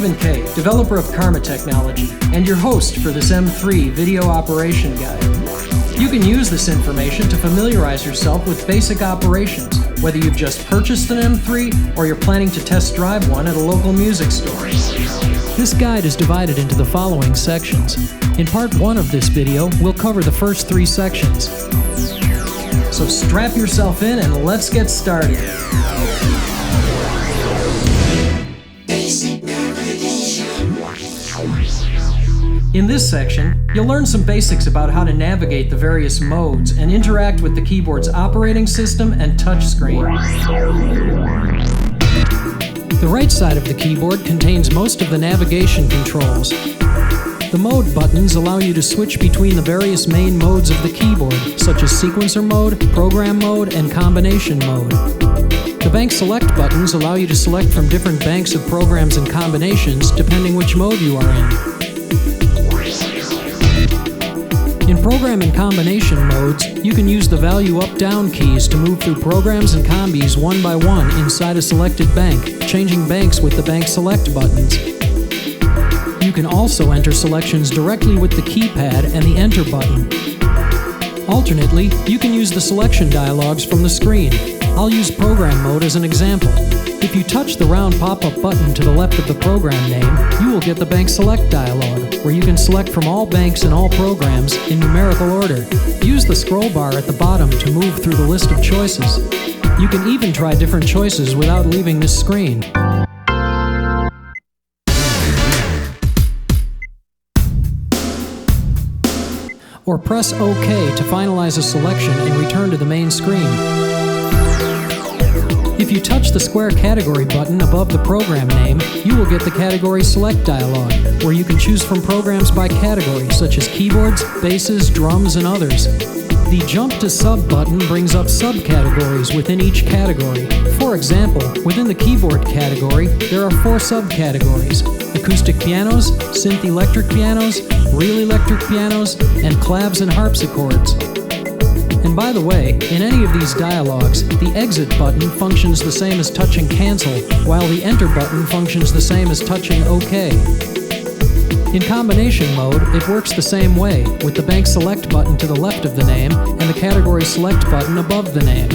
Stephen K., developer of Karma Technology, and your host for this M3 video operation guide. You can use this information to familiarize yourself with basic operations, whether you've just purchased an M3 or you're planning to test drive one at a local music store. This guide is divided into the following sections. In part 1 of this video, we'll cover the first 3 sections. So strap yourself in and let's get started. In this section, you'll learn some basics about how to navigate the various modes and interact with the keyboard's operating system and touchscreen. The right side of the keyboard contains most of the navigation controls. The mode buttons allow you to switch between the various main modes of the keyboard, such as sequencer mode, program mode, and combination mode. The bank select buttons allow you to select from different banks of programs and combinations depending which mode you are in. In program and combination modes, you can use the value up-down keys to move through programs and combis one by one inside a selected bank, changing banks with the bank select buttons. You can also enter selections directly with the keypad and the enter button. Alternately, you can use the selection dialogues from the screen. I'll use program mode as an example. If you touch the round pop-up button to the left of the program name, you will get the bank select dialog, where you can select from all banks and all programs in numerical order. Use the scroll bar at the bottom to move through the list of choices. You can even try different choices without leaving this screen. Or press OK to finalize a selection and return to the main screen. If you touch the square category button above the program name, you will get the category select dialog, where you can choose from programs by category, such as keyboards, basses, drums, and others. The jump to sub button brings up subcategories within each category. For example, within the keyboard category, there are 4 subcategories: acoustic pianos, synth electric pianos, real electric pianos, and clavs and harpsichords. And by the way, in any of these dialogues, the exit button functions the same as touching cancel, while the enter button functions the same as touching OK. In combination mode, it works the same way, with the bank select button to the left of the name and the category select button above the name.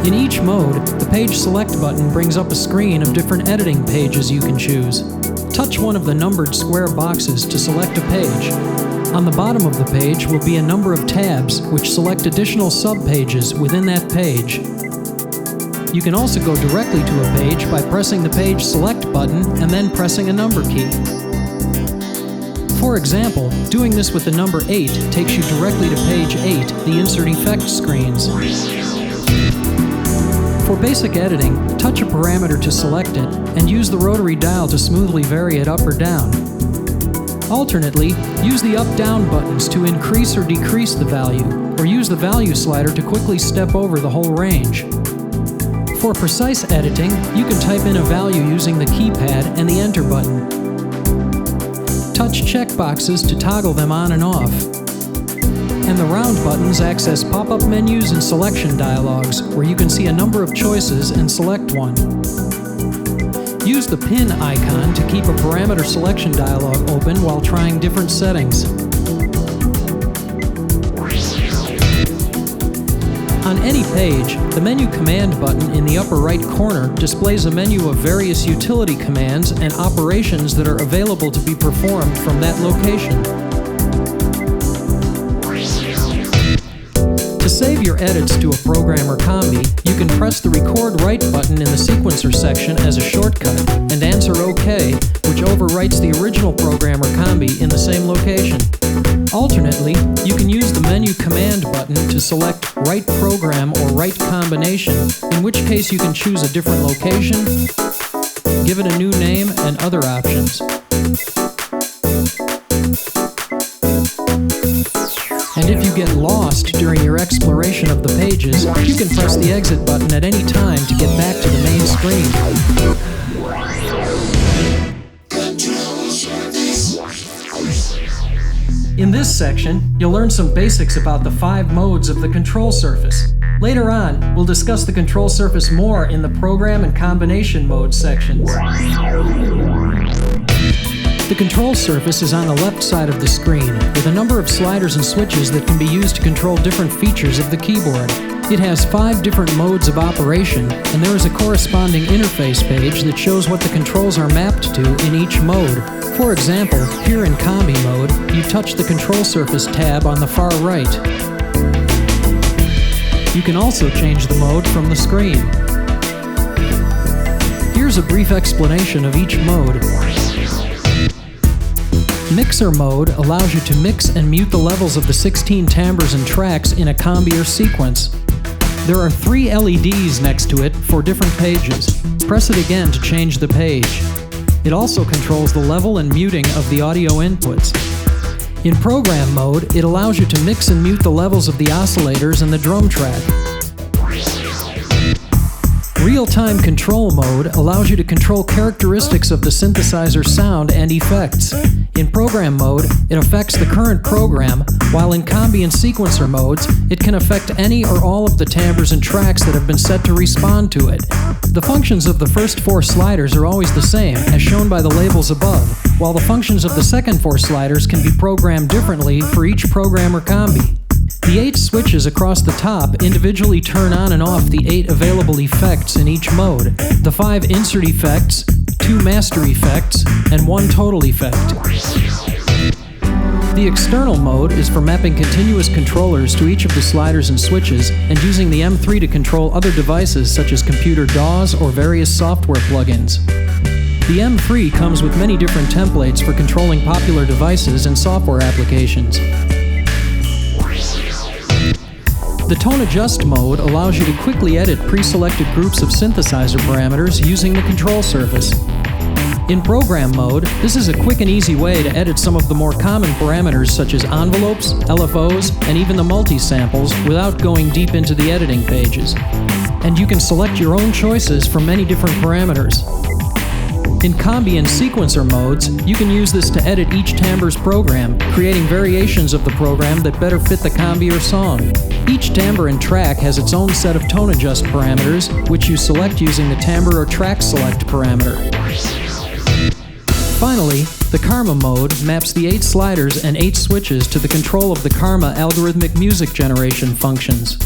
In each mode, the page select button brings up a screen of different editing pages you can choose. Touch one of the numbered square boxes to select a page. On the bottom of the page will be a number of tabs which select additional subpages within that page. You can also go directly to a page by pressing the page select button and then pressing a number key. For example, doing this with the number 8 takes you directly to page 8, the insert effect screens. For basic editing, touch a parameter to select it and use the rotary dial to smoothly vary it up or down. Alternately, use the up-down buttons to increase or decrease the value, or use the value slider to quickly step over the whole range. For precise editing, you can type in a value using the keypad and the enter button. Touch checkboxes to toggle them on and off. And the round buttons access pop-up menus and selection dialogues, where you can see a number of choices and select one. Use the pin icon to keep a parameter selection dialog open while trying different settings. On any page, the menu command button in the upper right corner displays a menu of various utility commands and operations that are available to be performed from that location. To save your edits to a program or combi, you can press the Record Write button in the sequencer section as a shortcut and answer OK, which overwrites the original program or combi in the same location. Alternately, you can use the menu command button to select Write Program or Write Combination, in which case you can choose a different location, give it a new name, and other options. And if you get lost during your exploration of the pages, you can press the exit button at any time to get back to the main screen. In this section, you'll learn some basics about the 5 modes of the control surface. Later on, we'll discuss the control surface more in the program and combination mode sections. The control surface is on the left side of the screen, with a number of sliders and switches that can be used to control different features of the keyboard. It has 5 different modes of operation, and there is a corresponding interface page that shows what the controls are mapped to in each mode. For example, here in Combi mode, you touch the control surface tab on the far right. You can also change the mode from the screen. Here's a brief explanation of each mode. Mixer mode allows you to mix and mute the levels of the 16 timbres and tracks in a combi or sequence. There are 3 LEDs next to it for different pages. Press it again to change the page. It also controls the level and muting of the audio inputs. In program mode, it allows you to mix and mute the levels of the oscillators and the drum track. Real-time control mode allows you to control characteristics of the synthesizer sound and effects. In program mode, it affects the current program, while in combi and sequencer modes, it can affect any or all of the timbres and tracks that have been set to respond to it. The functions of the first 4 sliders are always the same, as shown by the labels above, while the functions of the second 4 sliders can be programmed differently for each program or combi. The 8 switches across the top individually turn on and off the 8 available effects in each mode, the 5 insert effects, 2 master effects, and 1 total effect. The external mode is for mapping continuous controllers to each of the sliders and switches and using the M3 to control other devices such as computer DAWs or various software plugins. The M3 comes with many different templates for controlling popular devices and software applications. The Tone Adjust mode allows you to quickly edit pre-selected groups of synthesizer parameters using the control surface. In program mode, this is a quick and easy way to edit some of the more common parameters such as envelopes, LFOs, and even the multi-samples without going deep into the editing pages. And you can select your own choices from many different parameters. In combi and sequencer modes, you can use this to edit each timbre's program, creating variations of the program that better fit the combi or song. Each timbre and track has its own set of tone adjust parameters, which you select using the timbre or track select parameter. Finally, the Karma mode maps the 8 sliders and 8 switches to the control of the Karma algorithmic music generation functions.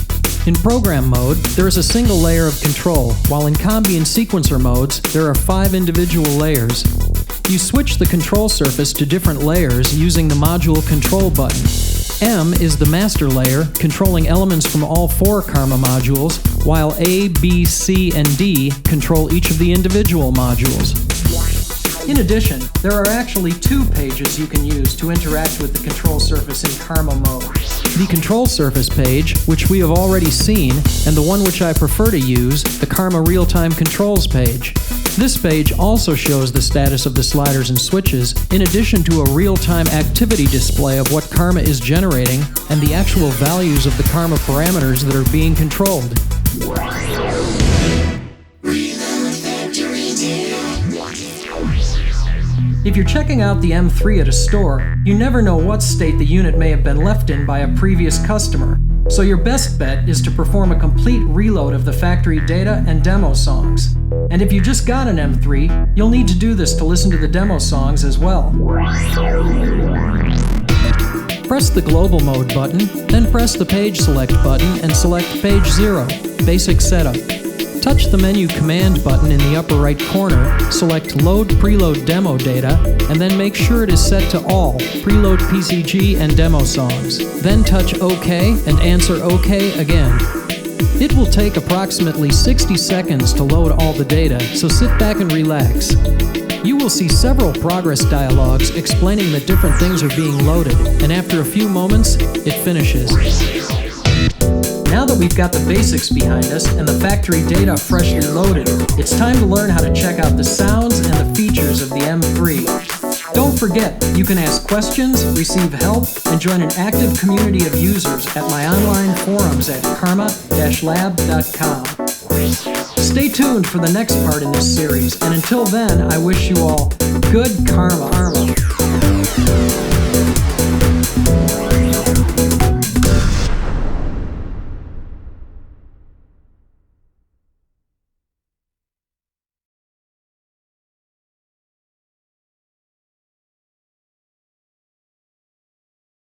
In program mode, there is a single layer of control, while in combi and sequencer modes, there are 5 individual layers. You switch the control surface to different layers using the module control button. M is the master layer, controlling elements from all 4 Karma modules, while A, B, C, and D control each of the individual modules. In addition, there are actually 2 pages you can use to interact with the control surface in Karma mode. The control surface page, which we have already seen, and the one which I prefer to use, the Karma Real-Time Controls page. This page also shows the status of the sliders and switches, in addition to a real-time activity display of what Karma is generating and the actual values of the Karma parameters that are being controlled. If you're checking out the M3 at a store, you never know what state the unit may have been left in by a previous customer. So your best bet is to perform a complete reload of the factory data and demo songs. And if you just got an M3, you'll need to do this to listen to the demo songs as well. Press the Global Mode button, then press the Page Select button and select Page 0, Basic Setup. Touch the menu Command button in the upper right corner, select Load Preload Demo Data, and then make sure it is set to All, Preload PCG and Demo Songs. Then touch OK and answer OK again. It will take approximately 60 seconds to load all the data, so sit back and relax. You will see several progress dialogues explaining that different things are being loaded, and after a few moments, it finishes. Now that we've got the basics behind us and the factory data freshly loaded, it's time to learn how to check out the sounds and the features of the M3. Don't forget, you can ask questions, receive help, and join an active community of users at my online forums at karma-lab.com. Stay tuned for the next part in this series, and until then, I wish you all good karma.